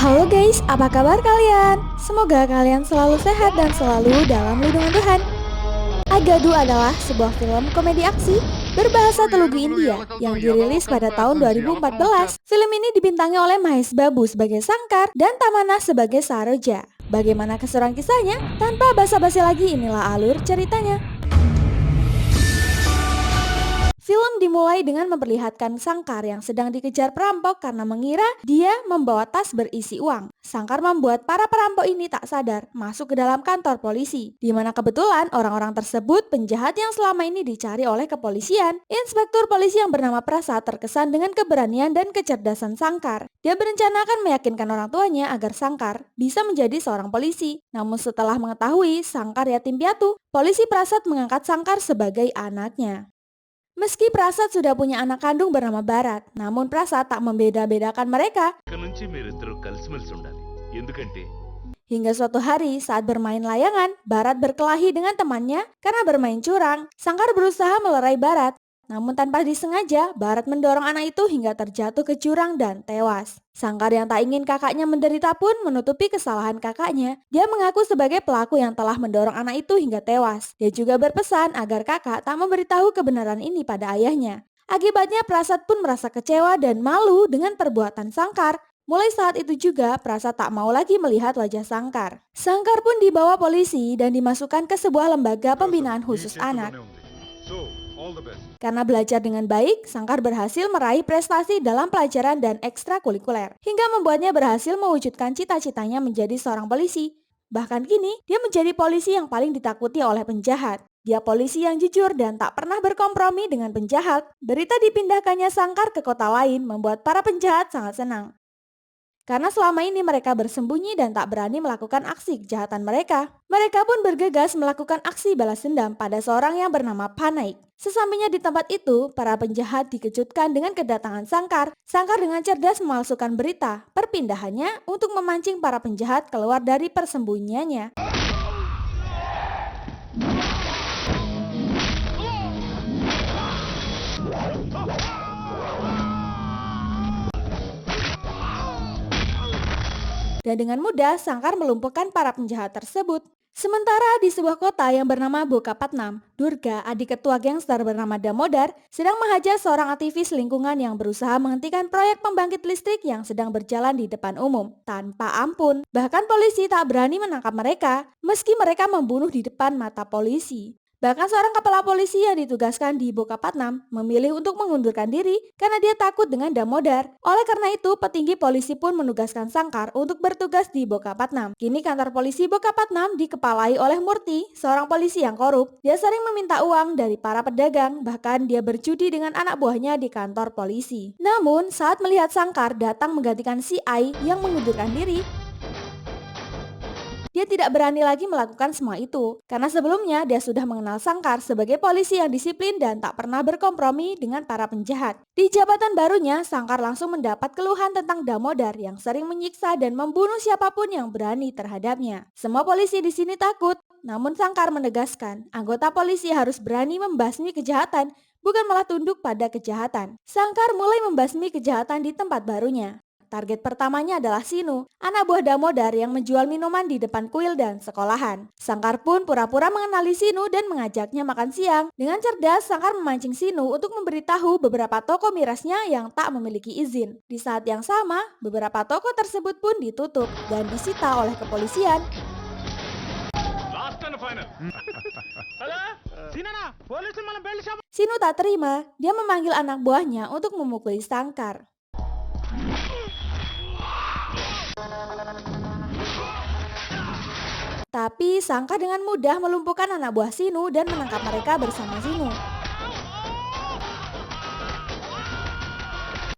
Halo guys, apa kabar kalian? Semoga kalian selalu sehat dan selalu dalam lindungan Tuhan. Agadu adalah sebuah film komedi aksi berbahasa Telugu India yang dirilis pada tahun 2014. Film ini dibintangi oleh Mahesh Babu sebagai Sangkar dan Tamanah sebagai Saroja. Bagaimana keseruan kisahnya? Tanpa basa-basi lagi, inilah alur ceritanya. Film dimulai dengan memperlihatkan Sangkar yang sedang dikejar perampok karena mengira dia membawa tas berisi uang. Sangkar membuat para perampok ini tak sadar masuk ke dalam kantor polisi, di mana kebetulan orang-orang tersebut penjahat yang selama ini dicari oleh kepolisian. Inspektur polisi yang bernama Prasad terkesan dengan keberanian dan kecerdasan Sangkar. Dia berencana akan meyakinkan orang tuanya agar Sangkar bisa menjadi seorang polisi. Namun setelah mengetahui Sangkar yatim piatu, polisi Prasad mengangkat Sangkar sebagai anaknya. Meski Prasad sudah punya anak kandung bernama Barat, namun Prasad tak membeda-bedakan mereka. Hingga suatu hari saat bermain layangan, Barat berkelahi dengan temannya karena bermain curang. Sangkar berusaha melerai Barat, namun tanpa disengaja Barat mendorong anak itu hingga terjatuh ke jurang dan tewas. Sangkar yang tak ingin kakaknya menderita pun menutupi kesalahan kakaknya. Dia mengaku sebagai pelaku yang telah mendorong anak itu hingga tewas. Dia juga berpesan agar kakak tak memberitahu kebenaran ini pada ayahnya. Akibatnya Prasad pun merasa kecewa dan malu dengan perbuatan Sangkar. Mulai saat itu juga Prasad tak mau lagi melihat wajah Sangkar. Sangkar pun dibawa polisi dan dimasukkan ke sebuah lembaga pembinaan khusus anak. Karena belajar dengan baik, Sangkar berhasil meraih prestasi dalam pelajaran dan ekstrakurikuler, hingga membuatnya berhasil mewujudkan cita-citanya menjadi seorang polisi. Bahkan kini, dia menjadi polisi yang paling ditakuti oleh penjahat. Dia polisi yang jujur dan tak pernah berkompromi dengan penjahat. Berita dipindahkannya Sangkar ke kota lain membuat para penjahat sangat senang. Karena selama ini mereka bersembunyi dan tak berani melakukan aksi kejahatan mereka. Mereka pun bergegas melakukan aksi balas dendam pada seorang yang bernama Panaik. Sesampainya di tempat itu, para penjahat dikejutkan dengan kedatangan Sangkar. Sangkar dengan cerdas memalsukan berita perpindahannya untuk memancing para penjahat keluar dari persembunyiannya. Dan dengan mudah Sangkar melumpuhkan para penjahat tersebut. Sementara di sebuah kota yang bernama Bokapatnam, Durga, adik ketua gangster bernama Damodar, sedang menghajar seorang aktivis lingkungan yang berusaha menghentikan proyek pembangkit listrik yang sedang berjalan di depan umum. Tanpa ampun, bahkan polisi tak berani menangkap mereka, meski mereka membunuh di depan mata polisi. Bahkan seorang kepala polisi yang ditugaskan di Bokapatnam memilih untuk mengundurkan diri karena dia takut dengan Damodar. Oleh karena itu, petinggi polisi pun menugaskan Sangkar untuk bertugas di Bokapatnam. Kini kantor polisi Bokapatnam dikepalai oleh Murti, seorang polisi yang korup. Dia sering meminta uang dari para pedagang, bahkan dia berjudi dengan anak buahnya di kantor polisi. Namun, saat melihat Sangkar datang menggantikan si Ai yang mengundurkan diri, dia tidak berani lagi melakukan semua itu, karena sebelumnya dia sudah mengenal Sangkar sebagai polisi yang disiplin dan tak pernah berkompromi dengan para penjahat. Di jabatan barunya, Sangkar langsung mendapat keluhan tentang Damodar yang sering menyiksa dan membunuh siapapun yang berani terhadapnya. Semua polisi di sini takut, namun Sangkar menegaskan, anggota polisi harus berani membasmi kejahatan, bukan malah tunduk pada kejahatan. Sangkar mulai membasmi kejahatan di tempat barunya. Target pertamanya adalah Sinu, anak buah Damodar yang menjual minuman di depan kuil dan sekolahan. Sangkar pun pura-pura mengenali Sinu dan mengajaknya makan siang. Dengan cerdas, Sangkar memancing Sinu untuk memberitahu beberapa toko mirasnya yang tak memiliki izin. Di saat yang sama, beberapa toko tersebut pun ditutup dan disita oleh kepolisian. Sinu tak terima, dia memanggil anak buahnya untuk memukuli Sangkar. Tapi Sangkar dengan mudah melumpuhkan anak buah Sinu dan menangkap mereka bersama Sinu.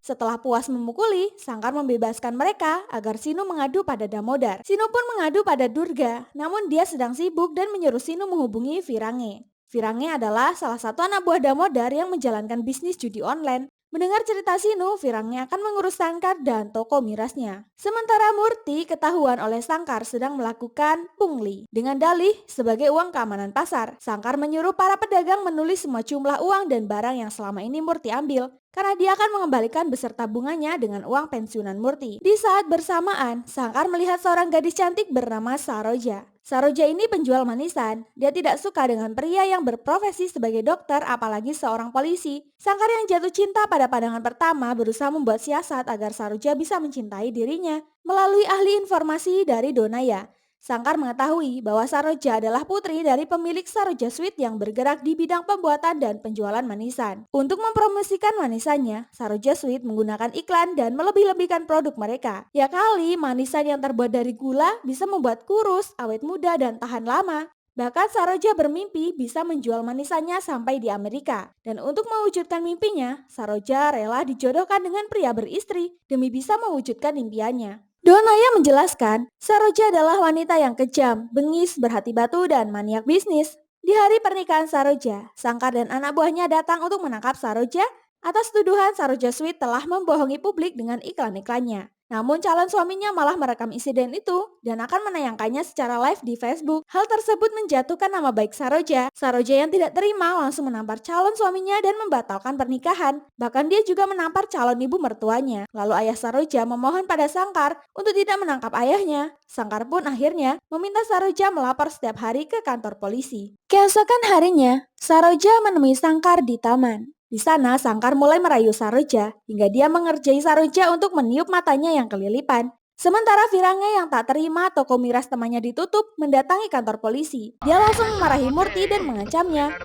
Setelah puas memukuli, Sangkar membebaskan mereka agar Sinu mengadu pada Damodar. Sinu pun mengadu pada Durga, namun dia sedang sibuk dan menyuruh Sinu menghubungi Virange. Virange adalah salah satu anak buah Damodar yang menjalankan bisnis judi online. Mendengar cerita Sinu, Virange akan mengurus Sangkar dan toko mirasnya. Sementara Murti ketahuan oleh Sangkar sedang melakukan pungli dengan dalih sebagai uang keamanan pasar. Sangkar menyuruh para pedagang menulis semua jumlah uang dan barang yang selama ini Murti ambil, karena dia akan mengembalikan beserta bunganya dengan uang pensiunan Murti. Di saat bersamaan, Sangkar melihat seorang gadis cantik bernama Saroja. Saroja ini penjual manisan. Dia tidak suka dengan pria yang berprofesi sebagai dokter, apalagi seorang polisi. Sangkar yang jatuh cinta pada pandangan pertama berusaha membuat siasat agar Saroja bisa mencintai dirinya melalui ahli informasi dari Donaya. Sangkar mengetahui bahwa Saroja adalah putri dari pemilik Saroja Sweet yang bergerak di bidang pembuatan dan penjualan manisan. Untuk mempromosikan manisannya, Saroja Sweet menggunakan iklan dan melebih-lebihkan produk mereka. Ya kali, manisan yang terbuat dari gula bisa membuat kurus, awet muda, dan tahan lama. Bahkan Saroja bermimpi bisa menjual manisannya sampai di Amerika. Dan untuk mewujudkan mimpinya, Saroja rela dijodohkan dengan pria beristri demi bisa mewujudkan impiannya. Donaya menjelaskan, Saroja adalah wanita yang kejam, bengis, berhati batu, dan maniak bisnis. Di hari pernikahan Saroja, Sangkar dan anak buahnya datang untuk menangkap Saroja atas tuduhan Saroja Sweet telah membohongi publik dengan iklan-iklannya. Namun calon suaminya malah merekam insiden itu dan akan menayangkannya secara live di Facebook. Hal tersebut menjatuhkan nama baik Saroja. Saroja yang tidak terima langsung menampar calon suaminya dan membatalkan pernikahan. Bahkan dia juga menampar calon ibu mertuanya. Lalu ayah Saroja memohon pada Sangkar untuk tidak menangkap ayahnya. Sangkar pun akhirnya meminta Saroja melapor setiap hari ke kantor polisi. Keesokan harinya, Saroja menemui Sangkar di taman. Di sana, Sangkar mulai merayu Saroja hingga dia mengerjai Saroja untuk meniup matanya yang kelilipan. Sementara Virange yang tak terima toko miras temannya ditutup mendatangi kantor polisi. Dia langsung memarahi Murti dan mengancamnya.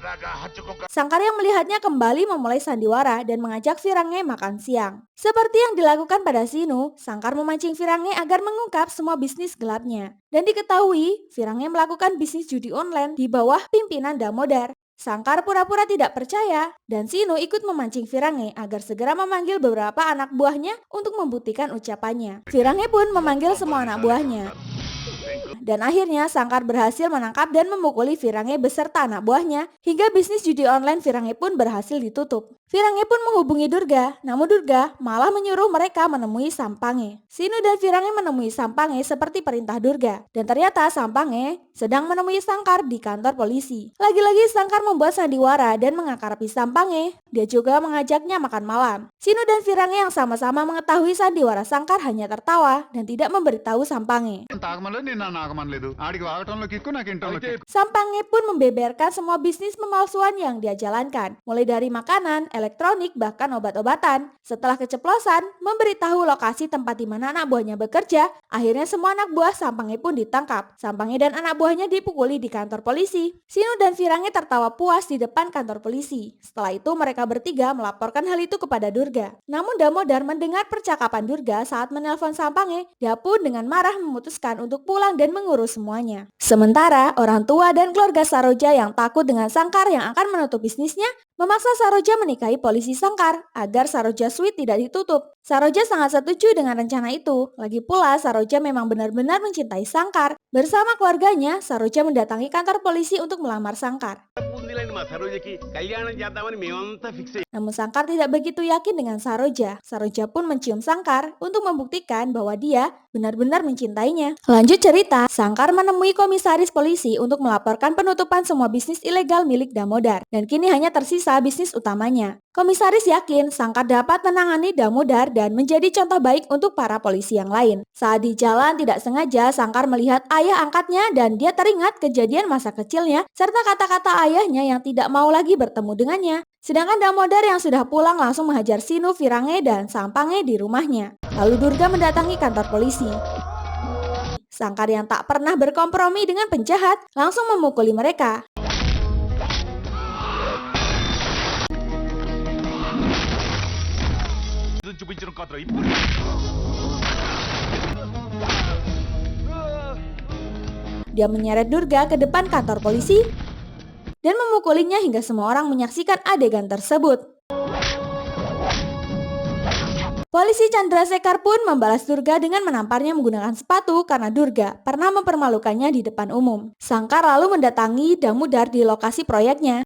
Sangkar yang melihatnya kembali memulai sandiwara dan mengajak Virange makan siang. Seperti yang dilakukan pada Sinu, Sangkar memancing Virange agar mengungkap semua bisnis gelapnya. Dan diketahui, Virange melakukan bisnis judi online di bawah pimpinan Damodar. Sangkar pura-pura tidak percaya dan Sinu ikut memancing Virange agar segera memanggil beberapa anak buahnya untuk membuktikan ucapannya. Virange pun memanggil semua anak buahnya. Dan akhirnya Sangkar berhasil menangkap dan memukuli Virange beserta anak buahnya hingga bisnis judi online Virange pun berhasil ditutup. Virange pun menghubungi Durga, namun Durga malah menyuruh mereka menemui Sampange. Sinu dan Virange menemui Sampange seperti perintah Durga dan ternyata Sampange sedang menemui Sangkar di kantor polisi. Lagi-lagi Sangkar membuat sandiwara dan mengakarapi Sampange. Dia juga mengajaknya makan malam. Sinu dan Virange yang sama-sama mengetahui sandiwara Sangkar hanya tertawa dan tidak memberitahu Sampange. Sampange pun membeberkan semua bisnis pemalsuan yang dia jalankan, mulai dari makanan, elektronik, bahkan obat-obatan. Setelah keceplosan, memberitahu lokasi tempat di mana anak buahnya bekerja, akhirnya semua anak buah Sampange pun ditangkap. Sampange dan anak buahnya dipukuli di kantor polisi. Sinu dan Virange tertawa puas di depan kantor polisi. Setelah itu mereka bertiga melaporkan hal itu kepada Durga. Namun Damodar mendengar percakapan Durga saat menelpon Sampange. Dia pun dengan marah memutuskan untuk pulang dan mengurus semuanya. Sementara orang tua dan keluarga Saroja yang takut dengan Sangkar yang akan menutup bisnisnya memaksa Saroja menikahi polisi Sangkar agar Saroja Sweet tidak ditutup. Saroja sangat setuju dengan rencana itu. Lagi pula Saroja memang benar-benar mencintai Sangkar. Bersama keluarganya, Saroja mendatangi kantor polisi untuk melamar Sangkar. Namun Sangkar tidak begitu yakin dengan Saroja. Saroja pun mencium Sangkar untuk membuktikan bahwa dia benar-benar mencintainya. Lanjut cerita, Sangkar menemui komisaris polisi untuk melaporkan penutupan semua bisnis ilegal milik Damodar. Dan kini hanya tersisa bisnis utamanya. Komisaris yakin Sangkar dapat menangani Damodar dan menjadi contoh baik untuk para polisi yang lain. Saat di jalan tidak sengaja Sangkar melihat ayah angkatnya dan dia teringat kejadian masa kecilnya serta kata-kata ayahnya yang tidak mau lagi bertemu dengannya. Sedangkan Damodar yang sudah pulang langsung menghajar Sinu, Virange, dan Sampange di rumahnya. Lalu Durga mendatangi kantor polisi. Sangkar yang tak pernah berkompromi dengan penjahat langsung memukuli mereka. Dia menyeret Durga ke depan kantor polisi dan memukulinya hingga semua orang menyaksikan adegan tersebut. Polisi Chandrasekhar pun membalas Durga dengan menamparnya menggunakan sepatu karena Durga pernah mempermalukannya di depan umum. Sangkar lalu mendatangi Damodar di lokasi proyeknya.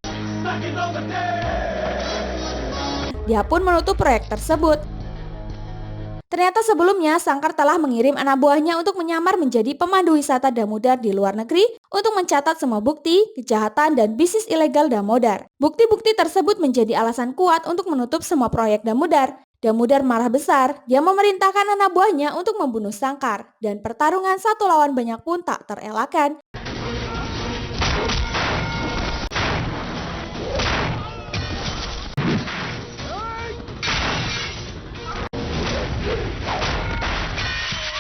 Dia pun menutup proyek tersebut. Ternyata sebelumnya Sangkar telah mengirim anak buahnya untuk menyamar menjadi pemandu wisata Damodar di luar negeri untuk mencatat semua bukti, kejahatan, dan bisnis ilegal Damodar. Bukti-bukti tersebut menjadi alasan kuat untuk menutup semua proyek Damodar. Damodar marah besar, dia memerintahkan anak buahnya untuk membunuh Sangkar, dan pertarungan satu lawan banyak pun tak terelakkan.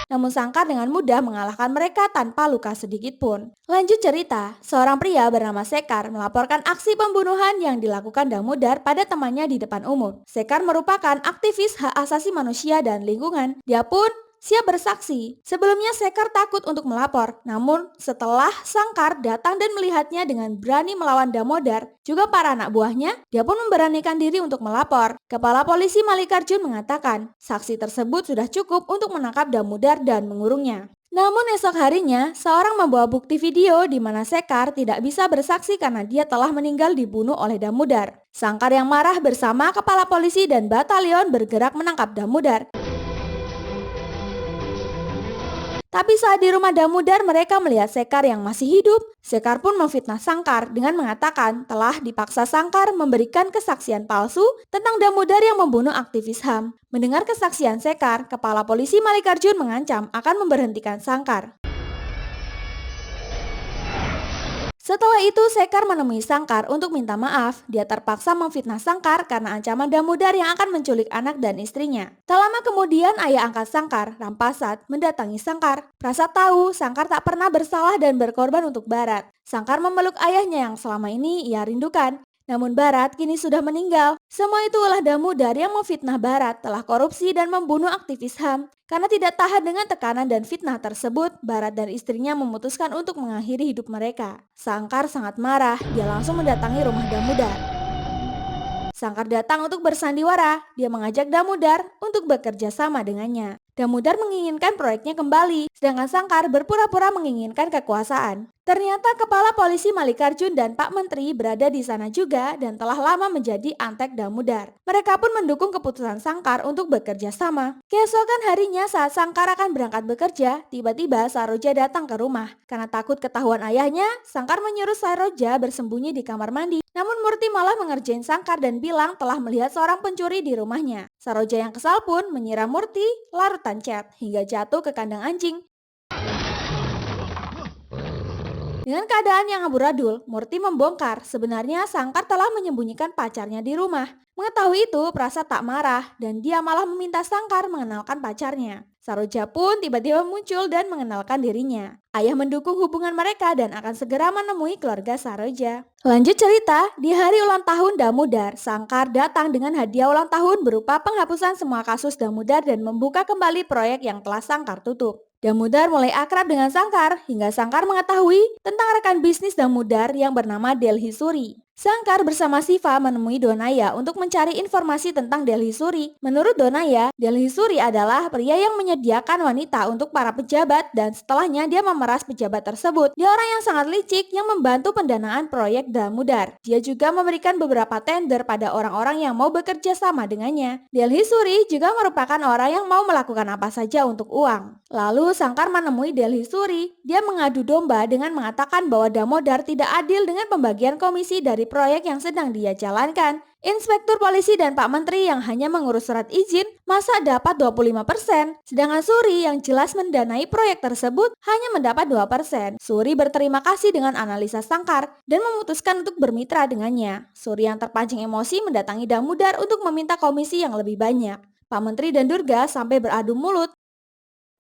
Namun Sangkar dengan mudah mengalahkan mereka tanpa luka sedikit pun. Lanjut cerita, seorang pria bernama Sekar melaporkan aksi pembunuhan yang dilakukan Damodar pada temannya di depan umum. Sekar merupakan aktivis hak asasi manusia dan lingkungan. Dia pun siap bersaksi. Sebelumnya Sekar takut untuk melapor, namun setelah Sangkar datang dan melihatnya dengan berani melawan Damodar, juga para anak buahnya, dia pun memberanikan diri untuk melapor. Kepala Polisi Mallikarjun mengatakan, saksi tersebut sudah cukup untuk menangkap Damodar dan mengurungnya. Namun esok harinya, seorang membawa bukti video di mana Sekar tidak bisa bersaksi karena dia telah meninggal dibunuh oleh Damodar. Sangkar yang marah bersama kepala polisi dan batalion bergerak menangkap Damodar. Tapi saat di rumah Damodar mereka melihat Sekar yang masih hidup. Sekar pun memfitnah Sangkar dengan mengatakan telah dipaksa Sangkar memberikan kesaksian palsu tentang Damodar yang membunuh aktivis HAM. Mendengar kesaksian Sekar, Kepala Polisi Mallikarjun mengancam akan memberhentikan Sangkar. Setelah itu Sekar menemui Sangkar untuk minta maaf. Dia terpaksa memfitnah Sangkar karena ancaman Damodar yang akan menculik anak dan istrinya. Tak lama kemudian ayah angkat Sangkar, Rampasat, mendatangi Sangkar. Prasat tahu Sangkar tak pernah bersalah dan berkorban untuk Bharat. Sangkar memeluk ayahnya yang selama ini ia rindukan. Namun Bharat kini sudah meninggal. Semua itu ulah Damodar yang memfitnah Bharat telah korupsi dan membunuh aktivis HAM. Karena tidak tahan dengan tekanan dan fitnah tersebut, Bharat dan istrinya memutuskan untuk mengakhiri hidup mereka. Sangkar sangat marah, dia langsung mendatangi rumah Damodar. Sangkar datang untuk bersandiwara, dia mengajak Damodar untuk bekerja sama dengannya. Damodar menginginkan proyeknya kembali, sedangkan Sangkar berpura-pura menginginkan kekuasaan. Ternyata Kepala Polisi Mallikarjun dan Pak Menteri berada di sana juga dan telah lama menjadi antek Damodar. Mereka pun mendukung keputusan Sangkar untuk bekerja sama. Keesokan harinya saat Sangkar akan berangkat bekerja, tiba-tiba Saroja datang ke rumah. Karena takut ketahuan ayahnya, Sangkar menyuruh Saroja bersembunyi di kamar mandi. Namun Murti malah mengerjain Sangkar dan bilang telah melihat seorang pencuri di rumahnya. Saroja yang kesal pun menyiram Murti larutan cat hingga jatuh ke kandang anjing. Dengan keadaan yang amburadul, Murti membongkar sebenarnya Sangkar telah menyembunyikan pacarnya di rumah. Mengetahui itu, Prasat tak marah dan dia malah meminta Sangkar mengenalkan pacarnya. Saroja pun tiba-tiba muncul dan mengenalkan dirinya. Ayah mendukung hubungan mereka dan akan segera menemui keluarga Saroja. Lanjut cerita, di hari ulang tahun Damodar, Sangkar datang dengan hadiah ulang tahun berupa penghapusan semua kasus Damodar dan membuka kembali proyek yang telah Sangkar tutup. Damodar mulai akrab dengan Sangkar hingga Sangkar mengetahui tentang rekan bisnis Damodar yang bernama Delhi Suri. Sangkar bersama Siva menemui Donaya untuk mencari informasi tentang Delhi Suri. Menurut Donaya, Delhi Suri adalah pria yang menyediakan wanita untuk para pejabat dan setelahnya dia memeras pejabat tersebut. Dia orang yang sangat licik yang membantu pendanaan proyek Damodar. Dia juga memberikan beberapa tender pada orang-orang yang mau bekerja sama dengannya. Delhi Suri juga merupakan orang yang mau melakukan apa saja untuk uang. Lalu Sangkar menemui Delhi Suri. Dia mengadu domba dengan mengatakan bahwa Damodar tidak adil dengan pembagian komisi dari proyek yang sedang dia jalankan. Inspektur polisi dan Pak Menteri yang hanya mengurus surat izin masa dapat 25%, sedangkan Suri yang jelas mendanai proyek tersebut hanya mendapat 2%. Suri berterima kasih dengan analisa Sangkar dan memutuskan untuk bermitra dengannya. Suri yang terpancing emosi mendatangi Damodar untuk meminta komisi yang lebih banyak. Pak Menteri dan Durga sampai beradu mulut.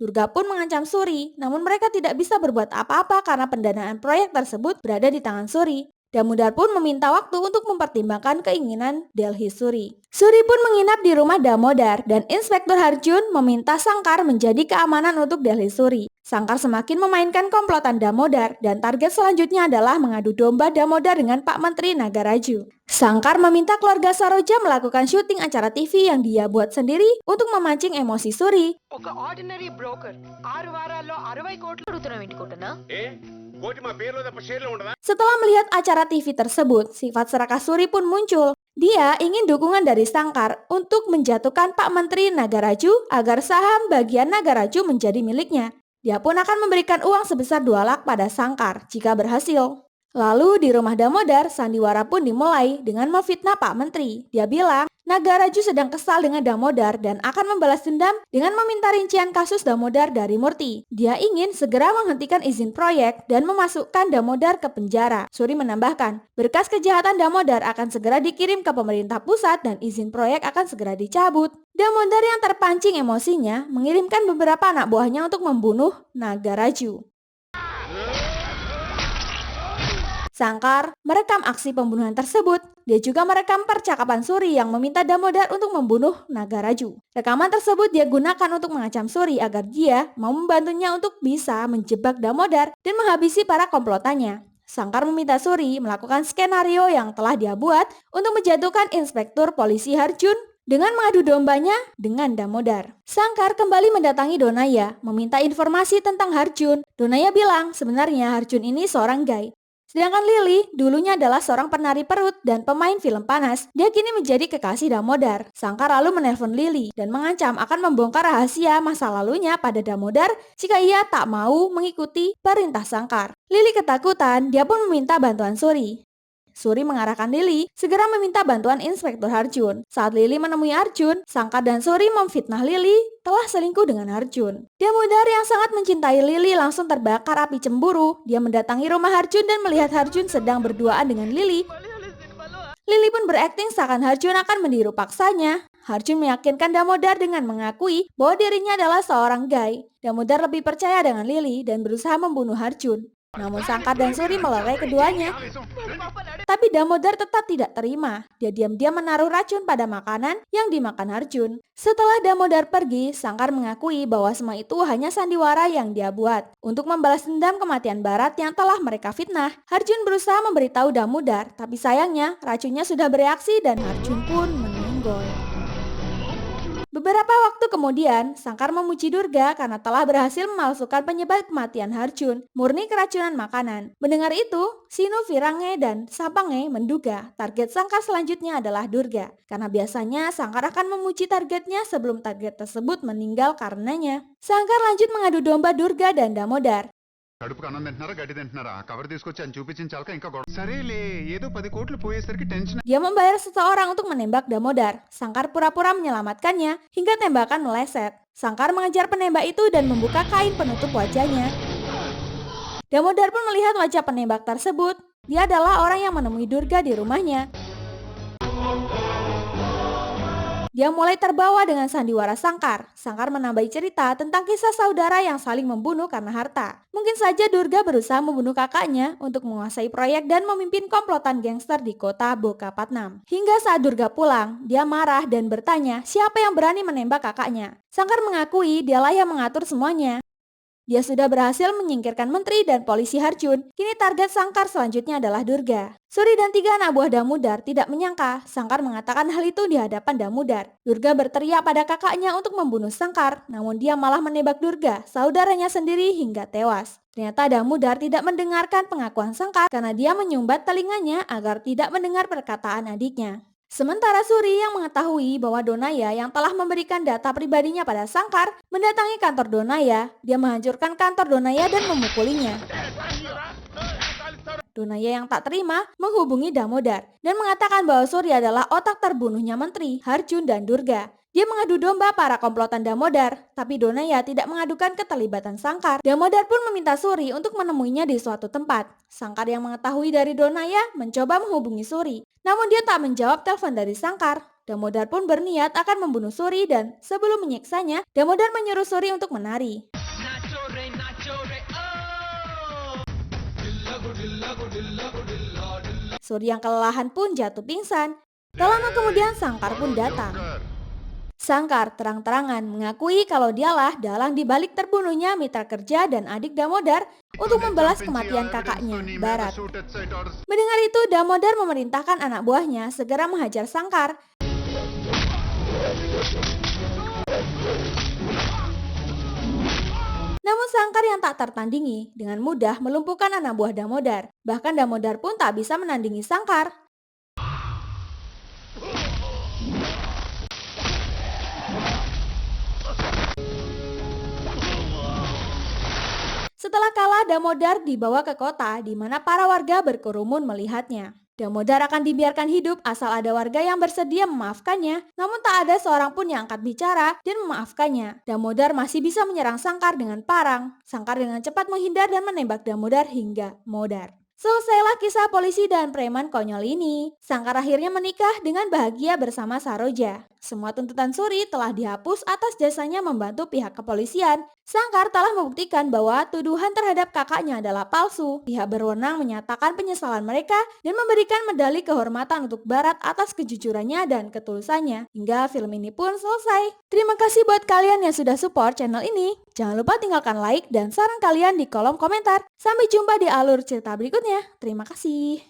Durga pun mengancam Suri, namun mereka tidak bisa berbuat apa-apa karena pendanaan proyek tersebut berada di tangan Suri. Damodar pun meminta waktu untuk mempertimbangkan keinginan Delhi Suri. Suri pun menginap di rumah Damodar dan Inspektur Harjun meminta Sangkar menjadi keamanan untuk Delhi Suri. Sangkar semakin memainkan komplotan Damodar dan target selanjutnya adalah mengadu domba Damodar dengan Pak Menteri Nagaraju. Sangkar meminta keluarga Saroja melakukan syuting acara TV yang dia buat sendiri untuk memancing emosi Suri. ఒక ordinary broker 6 వారాల్లో 60 కోట్లు అడుగుతున్నావు ఏంటి కోటనా? Setelah melihat acara TV tersebut, sifat serakah Suri pun muncul. Dia ingin dukungan dari Sangkar untuk menjatuhkan Pak Menteri Nagaraju agar saham bagian Nagaraju menjadi miliknya. Dia pun akan memberikan uang sebesar 2 lak pada Sangkar jika berhasil. Lalu di rumah Damodar, sandiwara pun dimulai dengan memfitnah Pak Menteri. Dia bilang, Nagaraju sedang kesal dengan Damodar dan akan membalas dendam dengan meminta rincian kasus Damodar dari Murti. Dia ingin segera menghentikan izin proyek dan memasukkan Damodar ke penjara. Suri menambahkan, berkas kejahatan Damodar akan segera dikirim ke pemerintah pusat dan izin proyek akan segera dicabut. Damodar yang terpancing emosinya mengirimkan beberapa anak buahnya untuk membunuh Nagaraju. Sangkar merekam aksi pembunuhan tersebut. Dia juga merekam percakapan Suri yang meminta Damodar untuk membunuh Nagaraju. Rekaman tersebut dia gunakan untuk mengancam Suri agar dia mau membantunya untuk bisa menjebak Damodar dan menghabisi para komplotannya. Sangkar meminta Suri melakukan skenario yang telah dia buat untuk menjatuhkan Inspektur Polisi Harjun dengan mengadu dombanya dengan Damodar. Sangkar kembali mendatangi Donaya, meminta informasi tentang Harjun. Donaya bilang sebenarnya Harjun ini seorang gay. Sedangkan Lily dulunya adalah seorang penari perut dan pemain film panas. Dia kini menjadi kekasih Damodar. Sangkar lalu menelpon Lily dan mengancam akan membongkar rahasia masa lalunya pada Damodar jika ia tak mau mengikuti perintah Sangkar. Lily ketakutan, dia pun meminta bantuan Suri. Suri mengarahkan Lily segera meminta bantuan Inspektur Harjun. Saat Lily menemui Arjun, Sangkar dan Suri memfitnah Lily telah selingkuh dengan Arjun. Damodar yang sangat mencintai Lily langsung terbakar api cemburu. Dia mendatangi rumah Harjun dan melihat Harjun sedang berduaan dengan Lily. Lily pun berakting seakan Harjun akan meniru paksanya. Harjun meyakinkan Damodar dengan mengakui bahwa dirinya adalah seorang gay. Damodar lebih percaya dengan Lily dan berusaha membunuh Harjun. Namun Sangkar dan Suri melerai keduanya. Tapi Damodar tetap tidak terima. Dia diam-diam menaruh racun pada makanan yang dimakan Harjun. Setelah Damodar pergi, Sangkar mengakui bahwa semua itu hanya sandiwara yang dia buat untuk membalas dendam kematian Barat yang telah mereka fitnah. Harjun berusaha memberitahu Damodar, tapi sayangnya racunnya sudah bereaksi dan Harjun pun meninggal. Beberapa waktu kemudian, Sangkar memuji Durga karena telah berhasil memalsukan penyebab kematian Harjun, murni keracunan makanan. Mendengar itu, Sinu, Virange, dan Sapange menduga target Sangkar selanjutnya adalah Durga. Karena biasanya Sangkar akan memuji targetnya sebelum target tersebut meninggal karenanya. Sangkar lanjut mengadu domba Durga dan Damodar. కడుపుకు అన్నం తింటున్నారా గడ్డి తింటున్నారా కవర్ తీసుకొచ్చి అని చూపించిన చాలక ఇంకా గొడవ సరేలే ఏదో 10 కోట్లు పోయేసరికి tension. Dia membayar seseorang untuk menembak Damodar. Sangkar pura-pura menyelamatkannya hingga tembakan meleset. Sangkar mengejar penembak itu dan membuka kain penutup wajahnya. Damodar pun melihat wajah penembak tersebut. Dia adalah orang yang menemui Durga di rumahnya. Dia mulai terbawa dengan sandiwara Sangkar. Sangkar menambahi cerita tentang kisah saudara yang saling membunuh karena harta. Mungkin saja Durga berusaha membunuh kakaknya untuk menguasai proyek dan memimpin komplotan gangster di kota Bokapatnam. Hingga saat Durga pulang, dia marah dan bertanya siapa yang berani menembak kakaknya. Sangkar mengakui dialah yang mengatur semuanya. Dia sudah berhasil menyingkirkan menteri dan polisi Harjun. Kini target Sangkar selanjutnya adalah Durga. Suri dan 3 anak buah Damodar tidak menyangka Sangkar mengatakan hal itu di hadapan Damodar. Durga berteriak pada kakaknya untuk membunuh Sangkar, namun dia malah menembak Durga, saudaranya sendiri hingga tewas. Ternyata Damodar tidak mendengarkan pengakuan Sangkar karena dia menyumbat telinganya agar tidak mendengar perkataan adiknya. Sementara Suri yang mengetahui bahwa Donaya yang telah memberikan data pribadinya pada Sangkar mendatangi kantor Donaya, dia menghancurkan kantor Donaya dan memukulinya. Donaya yang tak terima menghubungi Damodar dan mengatakan bahwa Suri adalah otak terbunuhnya menteri, Harjun dan Durga. Dia mengadu domba para komplotan Damodar, tapi Donaya tidak mengadukan keterlibatan Sangkar. Damodar pun meminta Suri untuk menemuinya di suatu tempat. Sangkar yang mengetahui dari Donaya mencoba menghubungi Suri, namun dia tak menjawab telepon dari Sangkar. Damodar pun berniat akan membunuh Suri dan sebelum menyiksanya, Damodar menyuruh Suri untuk menari. Suri yang kelelahan pun jatuh pingsan. Tak lama kemudian Sangkar pun datang. Sangkar terang-terangan mengakui kalau dialah dalang dibalik terbunuhnya mitra kerja dan adik Damodar untuk membalas kematian kakaknya, Barat. Mendengar itu, Damodar memerintahkan anak buahnya segera menghajar Sangkar. Namun Sangkar yang tak tertandingi dengan mudah melumpuhkan anak buah Damodar. Bahkan Damodar pun tak bisa menandingi Sangkar. Setelah kalah, Damodar dibawa ke kota di mana para warga berkerumun melihatnya. Damodar akan dibiarkan hidup asal ada warga yang bersedia memaafkannya, namun tak ada seorang pun yang angkat bicara dan memaafkannya. Damodar masih bisa menyerang Sangkar dengan parang. Sangkar dengan cepat menghindar dan menembak Damodar hingga modar. Selesailah kisah polisi dan preman konyol ini. Sangkar akhirnya menikah dengan bahagia bersama Saroja. Semua tuntutan Suri telah dihapus atas jasanya membantu pihak kepolisian. Sangkar telah membuktikan bahwa tuduhan terhadap kakaknya adalah palsu. Pihak berwenang menyatakan penyesalan mereka dan memberikan medali kehormatan untuk Barat atas kejujurannya dan ketulusannya. Hingga film ini pun selesai. Terima kasih buat kalian yang sudah support channel ini. Jangan lupa tinggalkan like dan saran kalian di kolom komentar. Sampai jumpa di alur cerita berikutnya. Terima kasih.